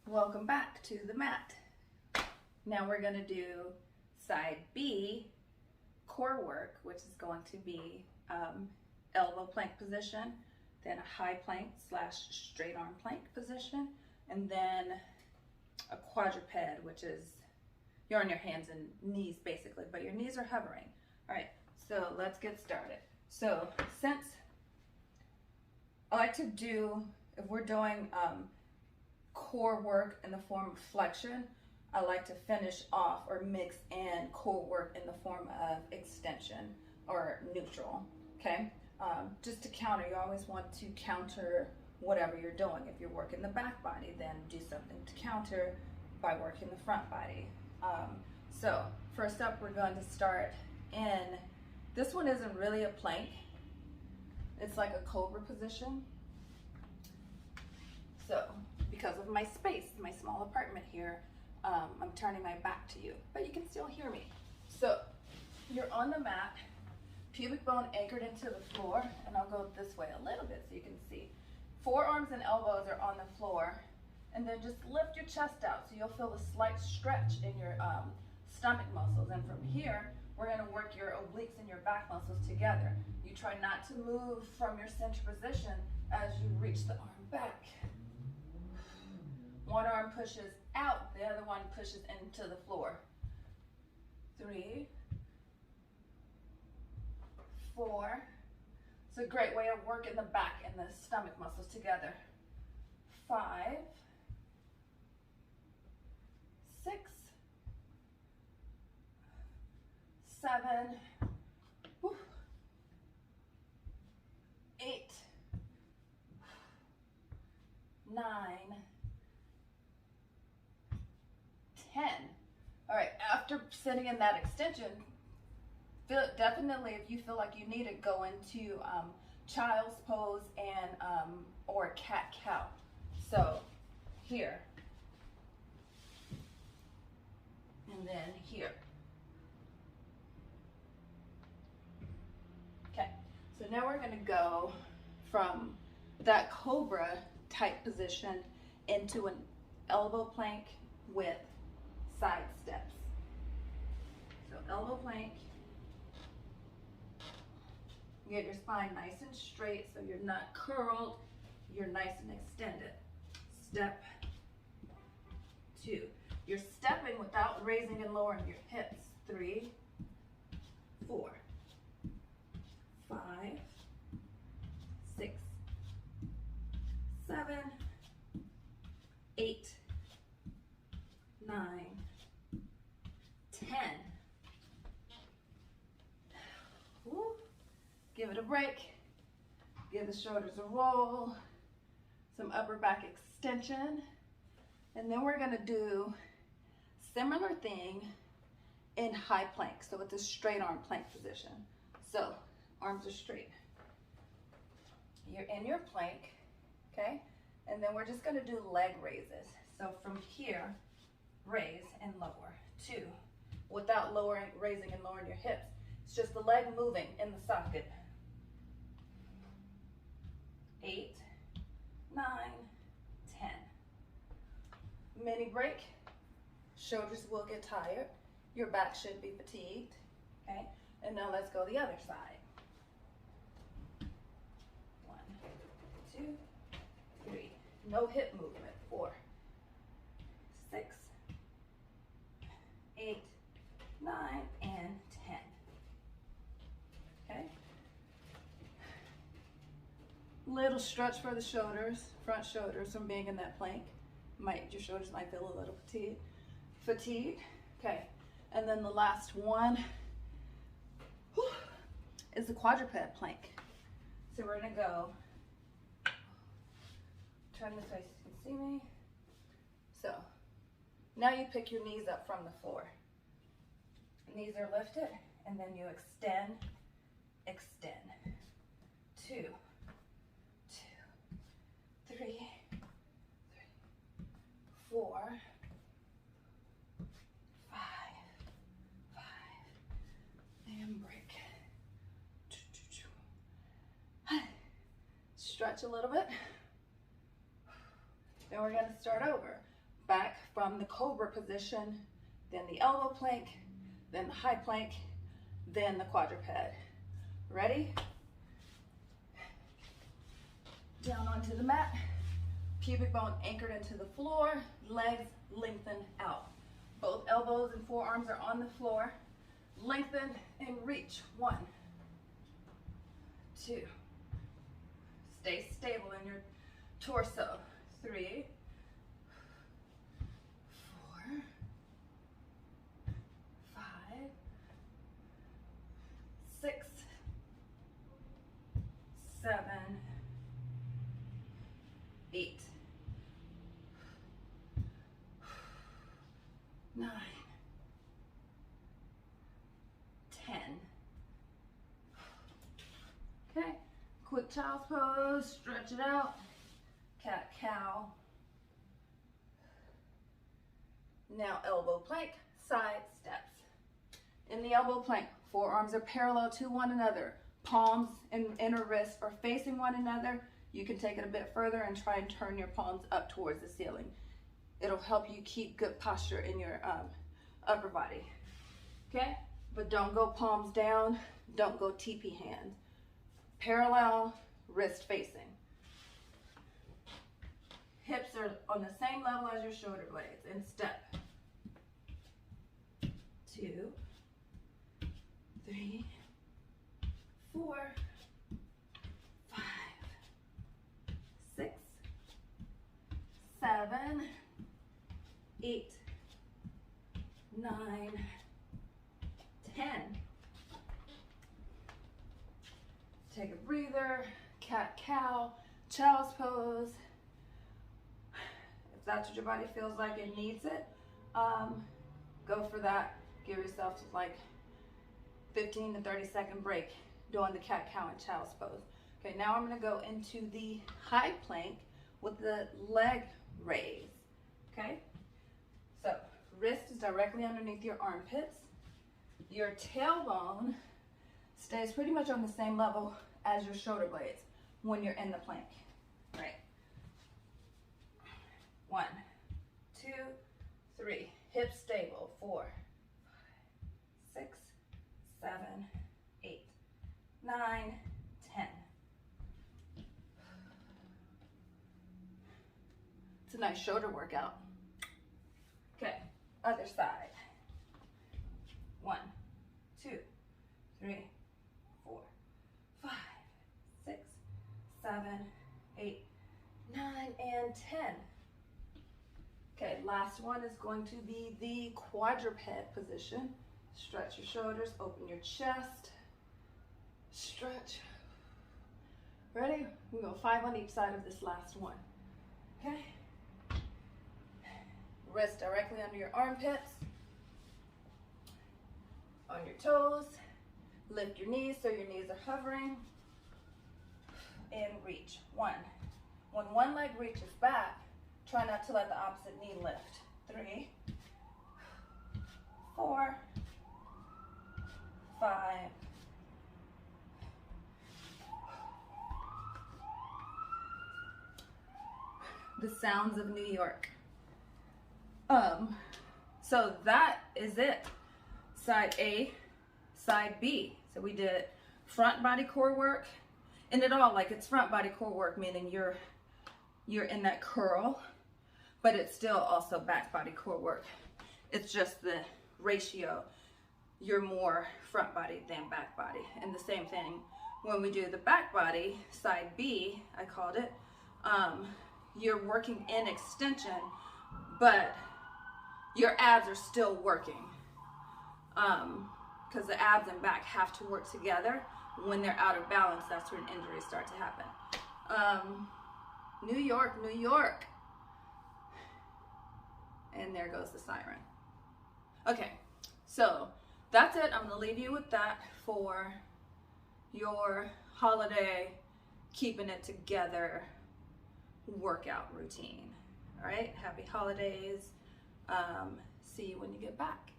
Welcome back to the mat. Now we're going to do side B, core work, which is going to be elbow plank position, then a high plank / straight arm plank position, and then a quadruped, which is you're on your hands and knees basically, but your knees are hovering. All right, so let's get started. So since I like to do, if we're doing core work in the form of flexion, I like to finish off or mix in core work in the form of extension or neutral, okay? Just to counter, you always want to counter whatever you're doing. If you're working the back body, then do something to counter by working the front body. So first up, we're going to start in, this one isn't really a plank. It's like a cobra position. So because of my space, my small apartment here, I'm turning my back to you, but you can still hear me. So you're on the mat, pubic bone anchored into the floor, and I'll go this way a little bit so you can see. Forearms and elbows are on the floor, and then just lift your chest out so you'll feel the slight stretch in your stomach muscles. And from here, we're going to work your obliques and your back muscles together. You try not to move from your center position as you reach the arm back. One arm pushes out, the other one pushes into the floor. 3, 4. It's a great way of working the back and the stomach muscles together. 5, 6, 7, 8, 9, 10. All right, after sitting in that extension, definitely if you feel like you need it, go into child's pose and or cat-cow. So here, and then here. Okay, so now we're going to go from that cobra type position into an elbow plank with side steps. So elbow plank, get your spine nice and straight so you're not curled, you're nice and extended. Step 2. You're stepping without raising and lowering your hips. 3, 4, 5, 6, 7, 8, 9, 10. Woo. Give it a break. Give the shoulders a roll. Some upper back extension. And then we're going to do similar thing in high plank. So it's a straight arm plank position. So arms are straight. You're in your plank, okay? And then we're just going to do leg raises. So from here, raise and lower. 2, without raising and lowering your hips. It's just the leg moving in the socket. 8, 9, 10. Mini break. Shoulders will get tired. Your back should be fatigued. Okay? And now let's go the other side. 1, 2, 3. No hip movement. 4, 6, 8, 9, and 10. Okay? Little stretch for the shoulders, front shoulders from being in that plank. Your shoulders might feel a little fatigued. Okay, and then the last one is the quadruped plank. So we're gonna go, turn this way so you can see me. So now you pick your knees up from the floor. Knees are lifted, and then you extend, extend. 2, 2, 3, 4, 5, 5, and break. Stretch a little bit. Then we're going to start over. back from the cobra position, then the elbow plank, then the high plank, then the quadruped. Ready? Down onto the mat, pubic bone anchored into the floor, legs lengthened out. Both elbows and forearms are on the floor. Lengthen and reach. 1, 2. Stay stable in your torso. 3, 4, 5, 6, 7, 8, 9, 10. Okay, quick child's pose, stretch it out, cat cow. Now elbow plank, side steps. In the elbow plank, forearms are parallel to one another. Palms and inner wrists are facing one another. You can take it a bit further and try and turn your palms up towards the ceiling. It'll help you keep good posture in your upper body. Okay? But don't go palms down. Don't go TP hands. Parallel, wrist facing. Hips are on the same level as your shoulder blades. And step. 2, 3, 4, 5, 6, 7, 8, 9, 10. Take a breather, cat cow, child's pose. If that's what your body feels like it needs it, go for that. Give yourself like 15 to 30 second break doing the cat cow and child's pose. Okay, now I'm gonna go into the high plank with the leg raise. Okay, so wrist is directly underneath your armpits. Your tailbone stays pretty much on the same level as your shoulder blades when you're in the plank. Right. 1, 2, 3. Hips stable. 4, 5, 6, 7, 8, 9, 10. It's a nice shoulder workout. Okay, other side. 1, 2, 3, 4, 5, 6, 7, 8, 9, and 10. Okay, last one is going to be the quadruped position. Stretch your shoulders, open your chest, stretch. Ready? We go 5 on each side of this last one. Okay? Wrist directly under your armpits, on your toes. Lift your knees so your knees are hovering, and reach. 1. When one leg reaches back, try not to let the opposite knee lift. 3, 4, 5, 6. The sounds of New York. So that is it. Side A, side B. So we did front body core work, and it all like it's front body core work, meaning you're in that curl, but it's still also back body core work. It's just the ratio. You're more front body than back body. And the same thing when we do the back body, side B, I called it, you're working in extension, but your abs are still working. Because the abs and back have to work together. When they're out of balance, that's when injuries start to happen. New York, New York. And there goes the siren. Okay, so that's it. I'm gonna leave you with that for your holiday, keeping it together workout routine. All right, happy holidays. See you when you get back.